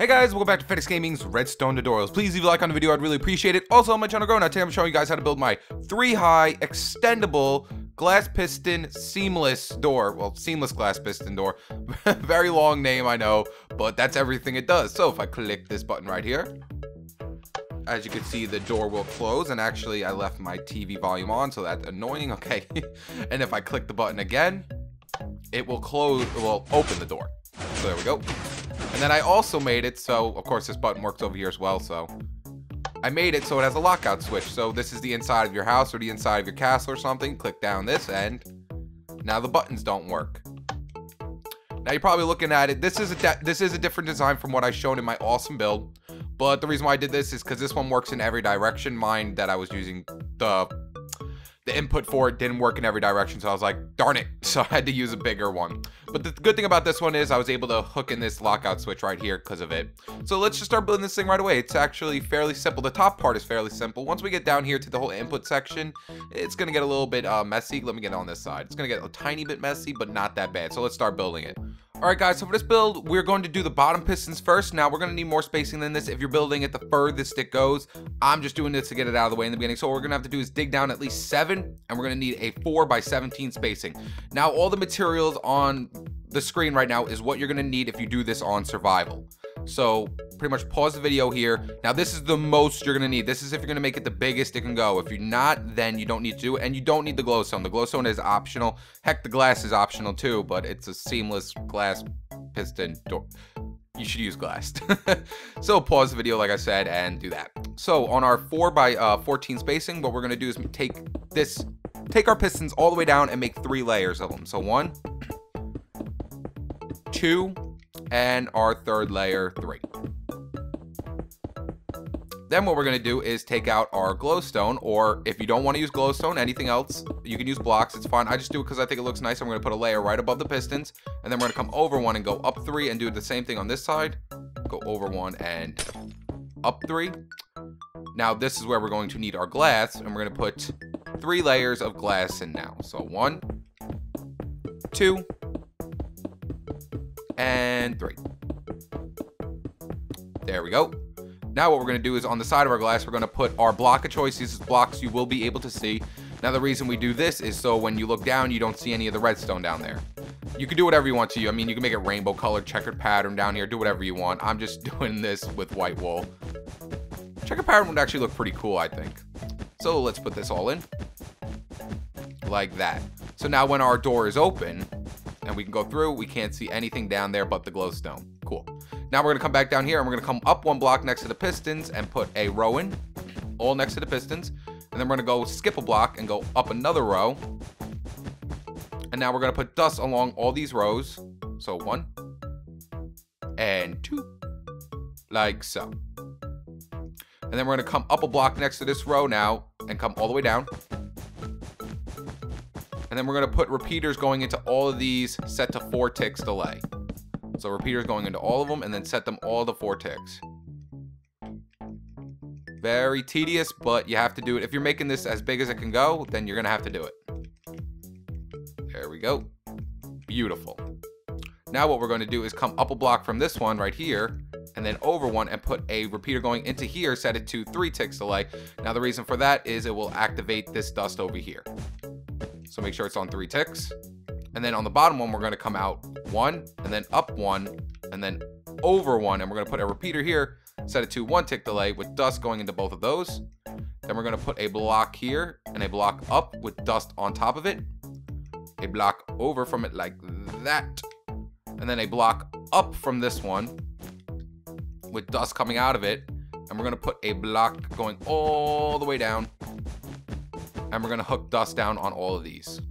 Hey guys, welcome back to Fetish Gaming's Redstone tutorials. Please leave a like on the video, I'd really appreciate it. Also on my channel growing, today I'm showing you guys how to build my 3-high extendable glass piston seamless door. Well, seamless glass piston door. Very long name, I know, but that's everything it does. So if I click this button right here, as you can see, the door will close. And actually, I left my TV volume on, so that's annoying. Okay. And if I click the button again, it will close, it will open the door. So there we go. And then I also made it so, of course, this button works over here as well. So I made it so it has a lockout switch. So this is the inside of your house or the inside of your castle or something. Click down this and now the buttons don't work. Now you're probably looking at it. This is a different design from what I showed in my awesome build. But the reason why I did this is because this one works in every direction. Mine that I was using, the input for it didn't work in every direction, so I was like, darn it. So I had to use a bigger one. But the good thing about this one is I was able to hook in this lockout switch right here because of it. So let's just start building this thing right away. It's actually fairly simple. The top part is fairly simple. Once we get down here to the whole input section, it's going to get a little bit messy. Let me get on this side. It's going to get a tiny bit messy, but not that bad. So let's start building it. Alright guys, so for this build, we're going to do the bottom pistons first. Now, we're going to need more spacing than this if you're building it the furthest it goes. I'm just doing this to get it out of the way in the beginning. So what we're going to have to do is dig down at least 7, and we're going to need a 4x17 spacing. Now, all the materials on the screen right now is what you're going to need if you do this on survival. So pretty much pause the video here. Now this is the most you're going to need. This is if you're going to make it the biggest it can go. If you're not, then you don't need to do it. And you don't need the glowstone. The glowstone is optional. Heck, the glass is optional too, but it's a seamless glass piston door. You should use glass. So pause the video like I said and do that. So on our 4x14 spacing, what we're going to do is take our pistons all the way down and make 3 layers of them. So 1, 2, and our third layer 3. Then what we're going to do is take out our glowstone, or if you don't want to use glowstone, anything else, you can use blocks, it's fine. I just do it because I think it looks nice. I'm going to put a layer right above the pistons, and then we're going to come over 1 and go up 3 and do the same thing on this side. Go over 1 and up 3. Now this is where we're going to need our glass, and we're going to put 3 layers of glass in now. So 1, 2, and 3. There we go. Now what we're going to do is on the side of our glass, we're going to put our block of choice. These blocks you will be able to see. Now the reason we do this is so when you look down, you don't see any of the redstone down there. You can do whatever you want to. I mean, you can make it rainbow colored, checkered pattern down here. Do whatever you want. I'm just doing this with white wool. Checkered pattern would actually look pretty cool, I think. So let's put this all in. Like that. So now when our door is open, and we can go through, we can't see anything down there but the glowstone. Cool. Now we're going to come back down here and we're going to come up 1 block next to the pistons and put a row in, all next to the pistons. And then we're going to go skip a block and go up another row. And now we're going to put dust along all these rows. So 1 and 2, like so. And then we're going to come up a block next to this row now and come all the way down. And then we're going to put repeaters going into all of these set to 4 ticks delay. So repeaters going into all of them and then set them all to 4 ticks. Very tedious, but you have to do it. If you're making this as big as it can go, then you're going to have to do it. There we go. Beautiful. Now what we're going to do is come up a block from this one right here and then over 1 and put a repeater going into here, set it to 3 ticks delay. Now the reason for that is it will activate this dust over here. So make sure it's on 3 ticks. And then on the bottom one, we're going to come out 1 and then up 1 and then over 1. And we're going to put a repeater here, set it to 1 tick delay with dust going into both of those. Then we're going to put a block here and a block up with dust on top of it. A block over from it like that. And then a block up from this one with dust coming out of it. And we're going to put a block going all the way down. And we're going to hook dust down on all of these.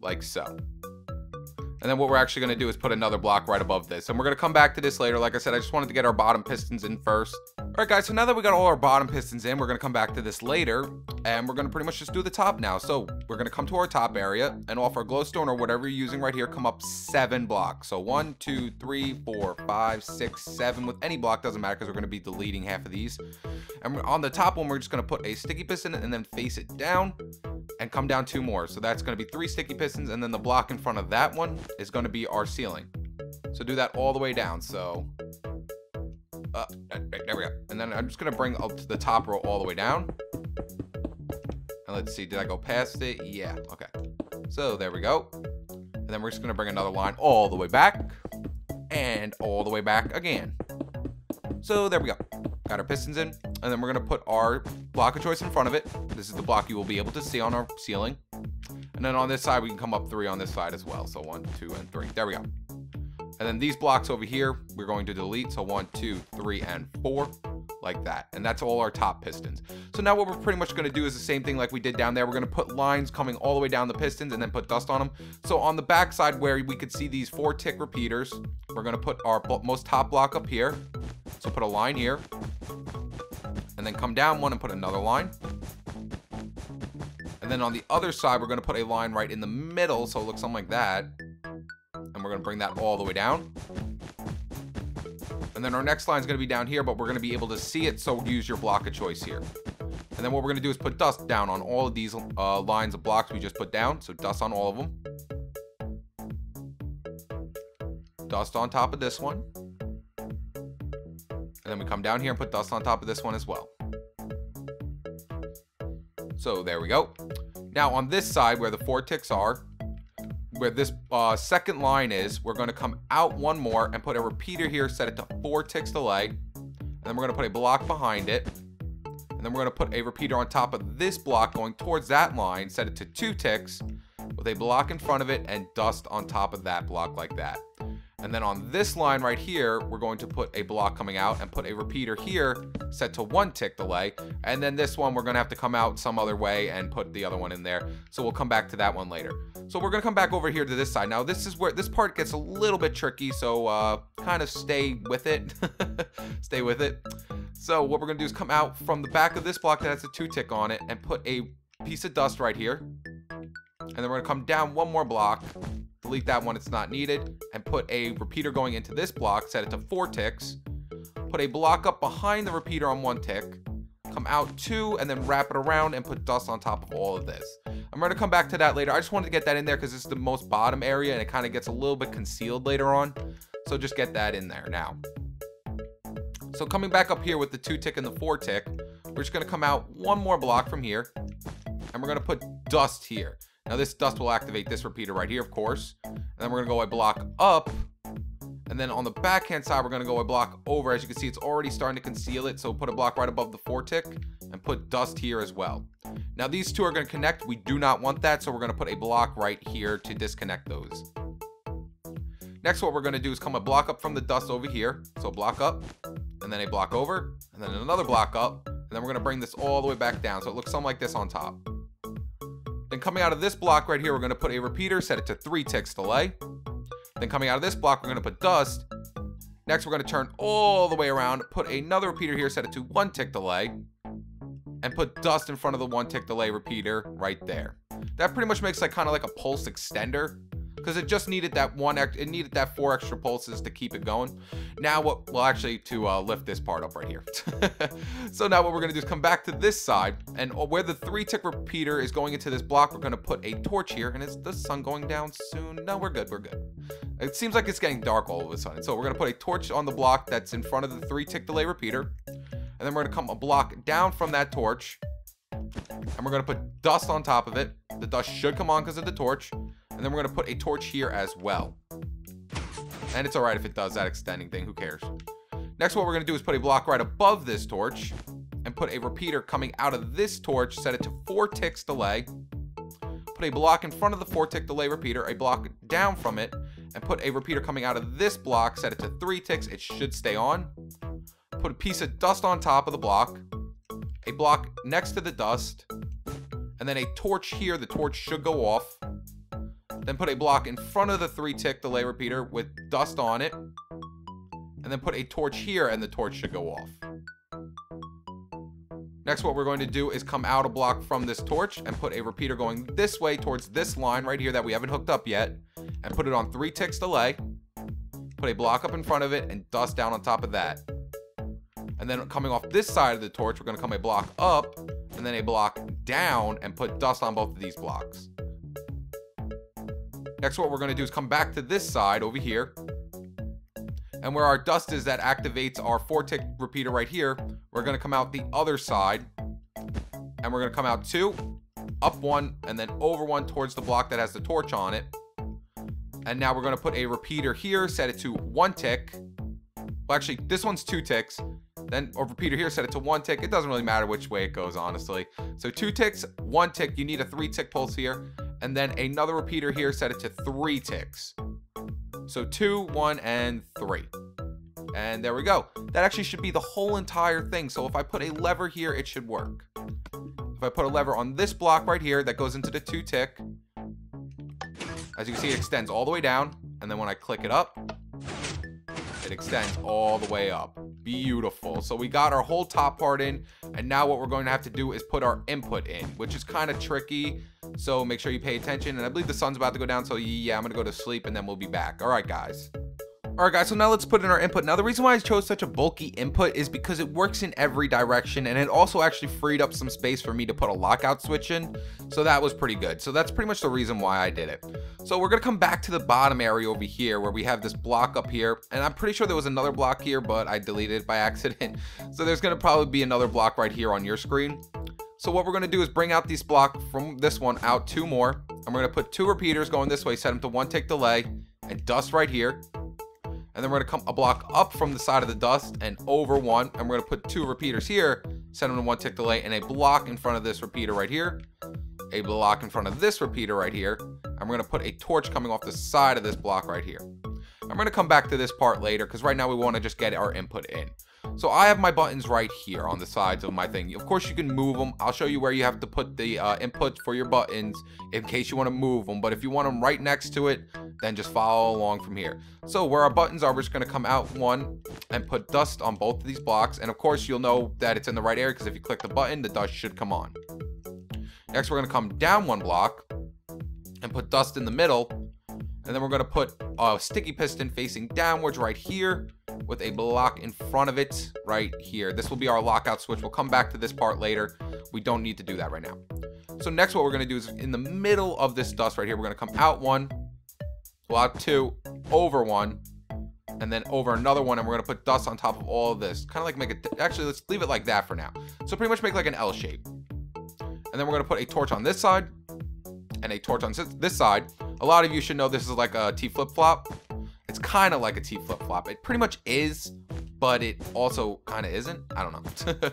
Like so. And then what we're actually going to do is put another block right above this. And we're going to come back to this later. Like I said, I just wanted to get our bottom pistons in first. Alright guys, so now that we got all our bottom pistons in, we're going to come back to this later. And we're going to pretty much just do the top now. So we're going to come to our top area. And off our glowstone or whatever you're using right here, come up 7 blocks. So 1, 2, 3, 4, 5, 6, 7. With any block, doesn't matter because we're going to be deleting half of these. And on the top one, we're just going to put a sticky piston and then face it down. And come down 2 more. So that's going to be 3 sticky pistons. And then the block in front of that one is going to be our ceiling. So do that all the way down. So there we go. And then I'm just gonna bring up to the top row all the way down. And let's see, did I go past it? Yeah, okay. So there we go. And then we're just gonna bring another line all the way back and all the way back again. So there we go. Got our pistons in, and then we're gonna put our block of choice in front of it. This is the block you will be able to see on our ceiling. And then on this side, we can come up 3 on this side as well. So 1, 2, and 3. There we go. And then these blocks over here, we're going to delete. So 1, 2, 3, and 4, like that. And that's all our top pistons. So now what we're pretty much going to do is the same thing like we did down there. We're going to put lines coming all the way down the pistons and then put dust on them. So on the back side where we could see these 4 tick repeaters, we're going to put our most top block up here. So put a line here. And then come down 1 and put another line. And then on the other side, we're going to put a line right in the middle. So it looks something like that. And we're going to bring that all the way down. And then our next line is going to be down here, but we're going to be able to see it. So use your block of choice here. And then what we're going to do is put dust down on all of these lines of blocks we just put down. So dust on all of them. Dust on top of this one. And then we come down here and put dust on top of this one as well. So there we go. Now on this side where the 4 ticks are, where this second line is, we're going to come out 1 more and put a repeater here, set it to 4 ticks delay. And then we're going to put a block behind it. And then we're going to put a repeater on top of this block going towards that line, set it to 2 ticks with a block in front of it and dust on top of that block like that. And then on this line right here, we're going to put a block coming out and put a repeater here set to 1 tick delay. And then this one, we're going to have to come out some other way and put the other one in there. So we'll come back to that one later. So we're going to come back over here to this side. Now, this is where this part gets a little bit tricky. So kind of stay with it. Stay with it. So what we're going to do is come out from the back of this block that has a 2 tick on it and put a piece of dust right here. And then we're going to come down 1 more block. Delete that one, it's not needed, and put a repeater going into this block, set it to 4 ticks, put a block up behind the repeater on 1 tick, come out 2, and then wrap it around and put dust on top of all of this. I'm going to come back to that later. I just wanted to get that in there because this is the most bottom area and it kind of gets a little bit concealed later on. So just get that in there now. So coming back up here with the 2 tick and the 4 tick, we're just going to come out 1 more block from here, and we're going to put dust here. Now this dust will activate this repeater right here, of course. And then we're going to go a block up. And then on the backhand side, we're going to go a block over. As you can see, it's already starting to conceal it. So put a block right above the 4 tick and put dust here as well. Now these two are going to connect. We do not want that. So we're going to put a block right here to disconnect those. Next, what we're going to do is come a block up from the dust over here. So block up and then a block over and then another block up. And then we're going to bring this all the way back down. So it looks something like this on top. Then coming out of this block right here, we're going to put a repeater, set it to 3 ticks delay. Then coming out of this block, we're going to put dust. Next, we're going to turn all the way around, put another repeater here, set it to 1 tick delay, and put dust in front of the 1 tick delay repeater right there. That pretty much makes like kind of like a pulse extender, because it just needed that it needed that 4 extra pulses to keep it going. Now what, well actually to lift this part up right here. So now what we're gonna do is come back to this side, and where the 3 tick repeater is going into this block, we're gonna put a torch here. And is the sun going down soon? No, we're good, we're good. It seems like it's getting dark all of a sudden. So we're gonna put a torch on the block that's in front of the 3 tick delay repeater. And then we're gonna come a block down from that torch. And we're gonna put dust on top of it. The dust should come on because of the torch. And then we're going to put a torch here as well. And it's all right if it does that extending thing. Who cares? Next, what we're going to do is put a block right above this torch and put a repeater coming out of this torch, set it to 4 ticks delay. Put a block in front of the 4 tick delay repeater, a block down from it, and put a repeater coming out of this block, set it to 3 ticks. It should stay on. Put a piece of dust on top of the block, a block next to the dust, and then a torch here. The torch should go off. Then put a block in front of the 3 tick delay repeater with dust on it. And then put a torch here and the torch should go off. Next, what we're going to do is come out a block from this torch and put a repeater going this way towards this line right here that we haven't hooked up yet. And put it on 3 ticks delay. Put a block up in front of it and dust down on top of that. And then coming off this side of the torch, we're going to come a block up and then a block down and put dust on both of these blocks. Next, what we're going to do is come back to this side over here. And where our dust is that activates our 4-tick repeater right here, we're going to come out the other side. And we're going to come out 2, up 1, and then over 1 towards the block that has the torch on it. And now we're going to put a repeater here, set it to 1 tick. Well, actually, this one's 2 ticks. Then a repeater here, set it to 1 tick. It doesn't really matter which way it goes, honestly. So 2 ticks, 1 tick. You need a 3-tick pulse here. And then another repeater here, set it to 3 ticks. So 2, 1, and 3. And there we go. That actually should be the whole entire thing. So if I put a lever here, it should work. If I put a lever on this block right here that goes into the 2-tick, as you can see, it extends all the way down. And then when I click it up, it extends all the way up. Beautiful. So we got our whole top part in, and now what we're going to have to do is put our input in, which is kind of tricky. So make sure you pay attention. And I believe the sun's about to go down, so yeah, I'm gonna go to sleep and then we'll be back. All right, guys. Alright guys, so now let's put in our input. Now the reason why I chose such a bulky input is because it works in every direction, and it also actually freed up some space for me to put a lockout switch in, so that was pretty good. So that's pretty much the reason why I did it. So we're gonna come back to the bottom area over here where we have this block up here, and I'm pretty sure there was another block here, but I deleted it by accident. So there's gonna probably be another block right here on your screen. So what we're gonna do is bring out this block from this one out 2 more, and we're gonna put 2 repeaters going this way, set them to 1-tick delay, and dust right here. And then we're going to come a block up from the side of the dust and over 1. And we're going to put 2 repeaters here, set them to 1-tick delay, and a block in front of this repeater right here. A block in front of this repeater right here. And we're going to put a torch coming off the side of this block right here. I'm going to come back to this part later because right now we want to just get our input in. So I have my buttons right here on the sides of my thing. Of course, you can move them. I'll show you where you have to put the input for your buttons in case you want to move them. But if you want them right next to it, then just follow along from here. So where our buttons are, we're just going to come out 1 and put dust on both of these blocks. And of course, you'll know that it's in the right area because if you click the button, the dust should come on. Next, we're going to come down 1 block and put dust in the middle. And then we're going to put a sticky piston facing downwards right here with a block in front of it right here. This will be our lockout switch. We'll come back to this part later. We don't need to do that right now. So next what we're going to do is in the middle of this dust right here, we're going to come out 1, well, out 2, over 1, and then over another 1, and we're going to put dust on top of all of this. Kind of like make it, actually, let's leave it like that for now. So pretty much make like an L shape. And then we're going to put a torch on this side and a torch on this side. A lot of you should know this is like a T flip-flop. It's kind of like a T flip-flop. It pretty much is, but it also kind of isn't. I don't know.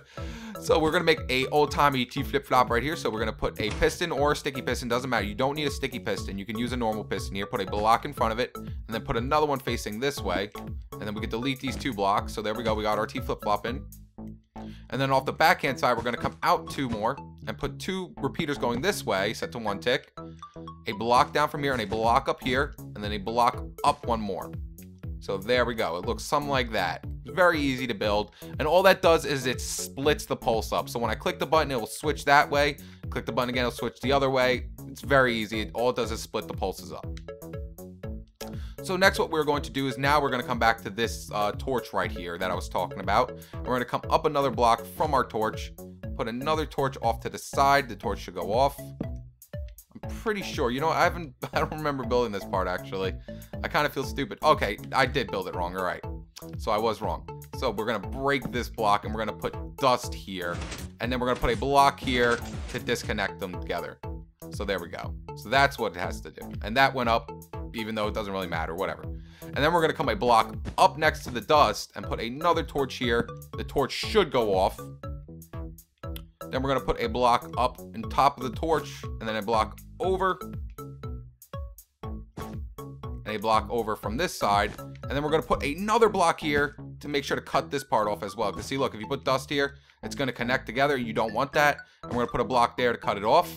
So we're going to make a old-timey T flip-flop right here. So we're going to put a piston or a sticky piston. Doesn't matter. You don't need a sticky piston. You can use a normal piston here. Put a block in front of it, and then put another one facing this way. And then we can delete these 2 blocks. So there we go. We got our T flip-flop in. And then off the backhand side, we're going to come out 2 more and put 2 repeaters going this way, set to 1 tick. A block down from here and a block up here, and then a block up 1 more. So there we go. It looks something like that. It's very easy to build. And all that does is it splits the pulse up. So when I click the button, it will switch that way. Click the button again, it'll switch the other way. It's very easy. All it does is split the pulses up. So next what we're going to do is now we're going to come back to this torch right here that I was talking about. And we're going to come up another block from our torch, put another torch off to the side. The torch should go off. I'm pretty sure, you know, I don't remember building this part actually. I kind of feel stupid. Okay, I did build it wrong. All right. So I was wrong. So we're going to break this block and we're going to put dust here. And then we're going to put a block here to disconnect them together. So there we go. So that's what it has to do. And that went up, even though it doesn't really matter, whatever. And then we're going to come a block up next to the dust and put another torch here. The torch should go off. Then we're going to put a block up on top of the torch and then a block over. And a block over from this side. And then we're going to put another block here to make sure to cut this part off as well. Because see, look, if you put dust here, it's going to connect together. You don't want that. And we're going to put a block there to cut it off.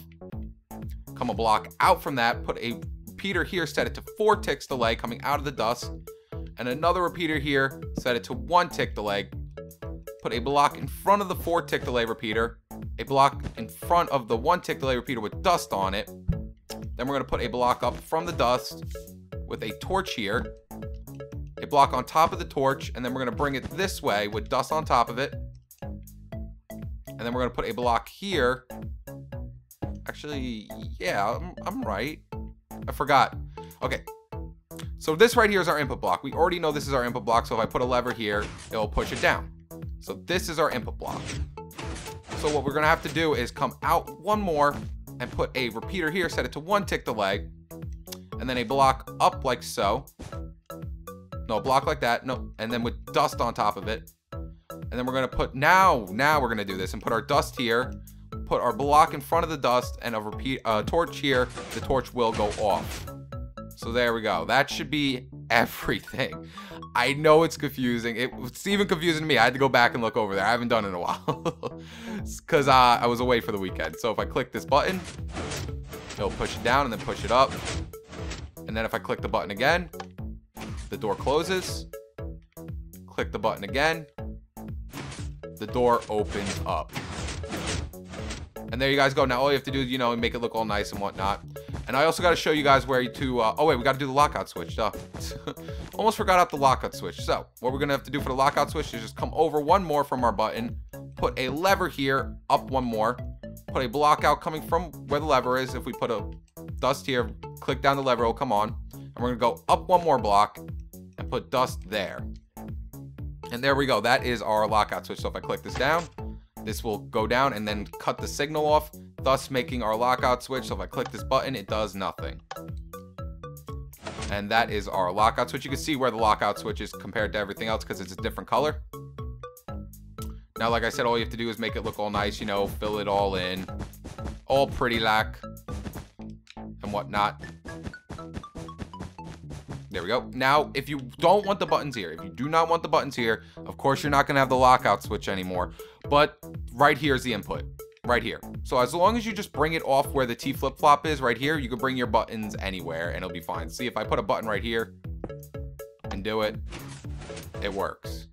Come a block out from that, put a repeater here, set it to 4 ticks delay coming out of the dust. And another repeater here, set it to 1 tick delay. Put a block in front of the 4 tick delay repeater. A block in front of the 1 tick delay repeater with dust on it. Then we're going to put a block up from the dust with a torch here. A block on top of the torch, and then we're going to bring it this way with dust on top of it. And then we're going to put a block here. Actually, yeah, I'm right. I forgot. Okay. So this right here is our input block. We already know this is our input block, so if I put a lever here, it'll push it down. So this is our input block. So what we're gonna have to do is come out one more and put a repeater here, set it to 1 tick delay, and then a block up like so. No, a block like that, no, and then with dust on top of it. And then we're gonna put, now we're gonna do this and put our dust here, put our block in front of the dust, and a torch here. The torch will go off. So there we go. That should be everything. I know it's confusing. It's even confusing to me. I had to go back and look over there. I haven't done it in a while because I was away for the weekend. So if I click this button, it'll push it down and then push it up. And then if I click the button again, the door closes. Click the button again, the door opens up. And there you guys go. Now all you have to do is, you know, make it look all nice and whatnot. And I also got to show you guys where to, oh wait, we got to do the lockout switch. Duh. Almost forgot about the lockout switch. So what we're going to have to do for the lockout switch is just come over one more from our button, put a lever here, up one more, put a block out coming from where the lever is. If we put a dust here, click down the lever, it'll come on. And we're going to go up one more block and put dust there. And there we go. That is our lockout switch. So if I click this down, this will go down and then cut the signal off, thus making our lockout switch. So if I click this button, it does nothing. And that is our lockout switch. You can see where the lockout switch is compared to everything else because it's a different color. Now, like I said, all you have to do is make it look all nice, you know, fill it all in, all pretty like and whatnot. There we go. Now, if you don't want the buttons here, if you do not want the buttons here, of course, you're not going to have the lockout switch anymore. But right here is the input. Right here. So as long as you just bring it off where the T flip-flop is right here, you can bring your buttons anywhere and it'll be fine. See, if I put a button right here and do it, it works.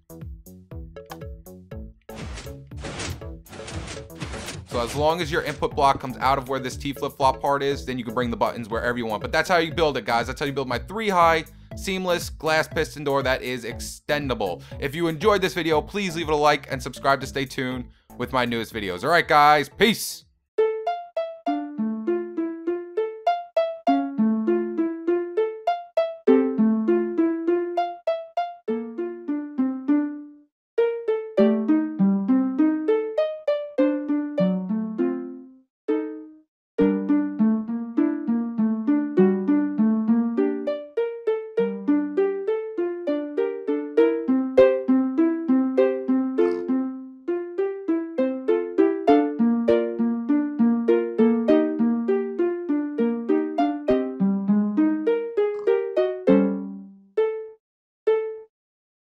So as long as your input block comes out of where this T flip-flop part is, then you can bring the buttons wherever you want. But that's how you build it, guys. That's how you build my 3-high seamless glass piston door that is extendable. If you enjoyed this video, please leave it a like and subscribe to stay tuned with my newest videos. All right, guys. Peace.